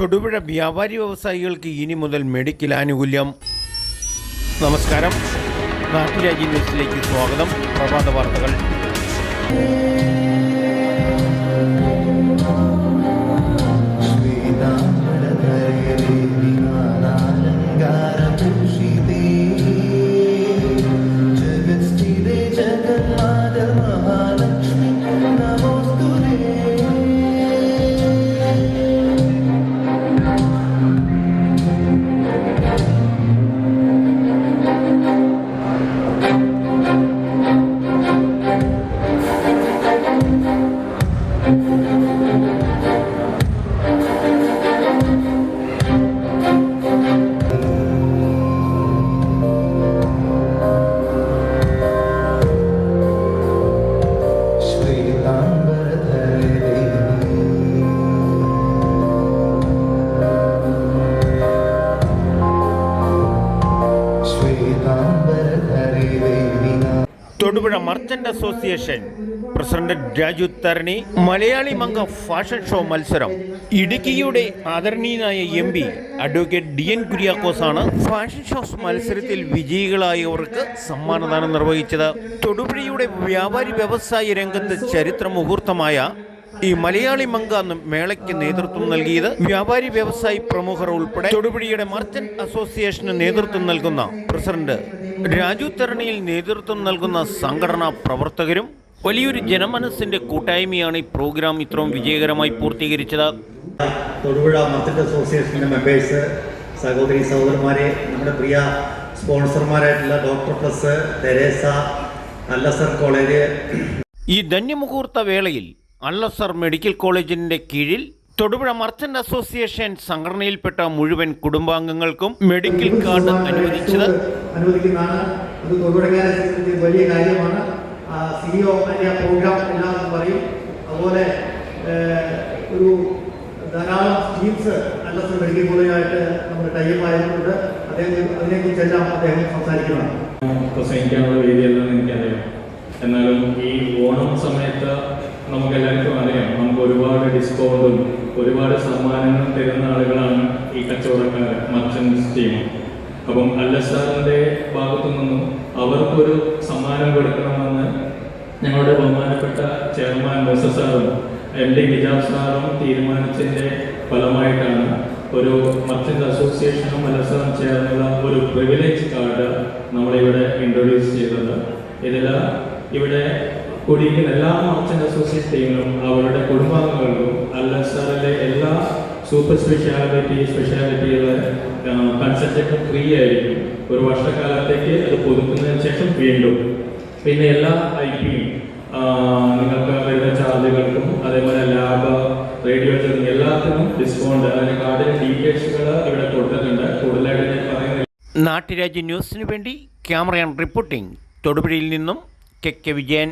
തൊടുപുഴ വ്യാപാരി വ്യവസായികൾക്ക് ഇനി മുതൽ മെഡിക്കൽ ആനുകൂല്യം. നമസ്കാരം, നാട്ടുരാജ്യ ന്യൂസിലേക്ക് സ്വാഗതം. പ്രഭാത വാർത്തകൾ. Thodupuzha merchant association president Raju Tharani Malayali മംഗ ഫാഷൻ ഷോ മത്സരം. ഇടുക്കിയുടെ ആദരണീയനായ MP അഡ്വക്കേറ്റ് DN കുര്യാക്കോസാണ് ഫാഷൻ ഷോസ് മത്സരത്തിൽ വിജയികളായവർക്ക് സമ്മാനദാനം നിർവഹിച്ചത്. തൊടുപുഴയുടെ വ്യാപാരി വ്യവസായ രംഗത്ത് ചരിത്ര മുഹൂർത്തമായ ഈ മലയാളി മംഗ മേളയ്ക്ക് നേതൃത്വം നൽകിയത് വ്യാപാരി വ്യവസായി പ്രമുഖർ ഉൾപ്പെടെ തൊടുപുഴയുടെ മർച്ചന്റ് അസോസിയേഷന് നേതൃത്വം നൽകുന്ന പ്രസിഡന്റ് രാജു തരണിയിൽ നേതൃത്വം നൽകുന്ന സംഘടനാ പ്രവർത്തകരും വലിയൊരു ജനമനസ്സിന്റെ കൂട്ടായ്മയാണ് ഈ പ്രോഗ്രാം ഇത്രയും വിജയകരമായി പൂർത്തീകരിച്ചത്. തൊടുപുഴ മർച്ചന്റ് അസോസിയേഷന്റെ മെമ്പേഴ്സ്, സഹോദരി സഹോദരന്മാരെ, നമ്മുടെ പ്രിയ സ്പോൺസർമാരായിട്ടുള്ള ഡോക്ടർ പ്ലസ്, തെരേസ, അല്ലസർ കോളേജ്. ഈ ധന്യമുഹൂർത്ത വേളയിൽ അല്ലസർ മെഡിക്കൽ കോളേജിന്റെ കീഴിൽ തൊടുപുഴ മർച്ചന്റ് അസോസിയേഷൻ സംഘടനയിൽപ്പെട്ട മുഴുവൻ കുടുംബാംഗങ്ങൾക്കും മെഡിക്കൽ കാർഡ് അനുവദിക്കുന്നതാണ്. അത് തൊടുപുഴക്കാരെ വലിയ കാര്യമാണ്. CEO അതിൻ്റെ പ്രോഗ്രാം എല്ലാം പറയും. അതുപോലെ ഒരു ധാരാളം സ്കീംസ് അല്ലസർ മെഡിക്കൽ കോളേജായിട്ട് നമ്മൾ ടൈപ്പ് ആയതുകൊണ്ട് അതിനെക്കുറിച്ചെല്ലാം അദ്ദേഹം സംസാരിക്കുന്നതാണ്. പ്രസംഗിക്കാനുള്ള വേദിയല്ലെന്ന് എനിക്കറിയാം. എന്നാലും ഈ ഓണം സമയത്ത് നമുക്കെല്ലാവർക്കും അറിയാം, നമുക്ക് ഒരുപാട് ഡിസ്കൗണ്ടും ഒരുപാട് സമ്മാനങ്ങൾ തരുന്ന ആളുകളാണ് ഈ കച്ചവടക്കാർ, മർച്ചൻസ് ടീം. അപ്പം അല്ലസാറിൻ്റെ ഭാഗത്തു നിന്നും അവർക്കൊരു സമ്മാനം കൊടുക്കണമെന്ന് ഞങ്ങളുടെ ബഹുമാനപ്പെട്ട ചെയർമാൻ മൂസ സാറും MD ഹിജാബ് സാറും തീരുമാനിച്ചതിൻ്റെ ഫലമായിട്ടാണ് ഒരു മർച്ചന്റ് അസോസിയേഷനും അല്ലസാറും ചേർന്നുള്ള ഒരു പ്രിവിലേജ് കാർഡ് നമ്മളിവിടെ ഇൻട്രൊഡ്യൂസ് ചെയ്തത്. ഇതിൽ ഇവിടെ കൂടിയിരിക്കുന്ന എല്ലാ മർച്ചന്റ് അസോസിയേഷൻ ടീമിനും അവരുടെ കുടുംബാംഗങ്ങൾക്കും അല്ലസാറിലെ എല്ലാ സൂപ്പർ സ്പെഷ്യാലിറ്റികളെ കൺസൾട്ടേഷൻ ഫ്രീ ആയിരിക്കും. ഒരു വർഷക്കാലത്തേക്ക് അത് പുതുക്കുന്നതിന് ശേഷം വീണ്ടും പിന്നെ എല്ലാ IP-യും നിങ്ങൾക്ക് വരുന്ന ചാർജുകൾക്കും അതേപോലെ ലാബ്, റേഡിയോ ചെറിയ എല്ലാത്തിനും ഡിസ്കൗണ്ട്. അതിന് കാർഡിന് ഡീറ്റെയിൽസുകൾ ഇവിടെ കൊടുത്തിട്ടുണ്ട്. കൂടുതലായിട്ട് ഞാൻ പറയുന്നില്ല. നാട്ടുരാജ്യ ന്യൂസിനു വേണ്ടി ക്യാമറ റിപ്പോർട്ടിംഗ് തൊടുപുഴയിൽ നിന്നും KK വിജയൻ.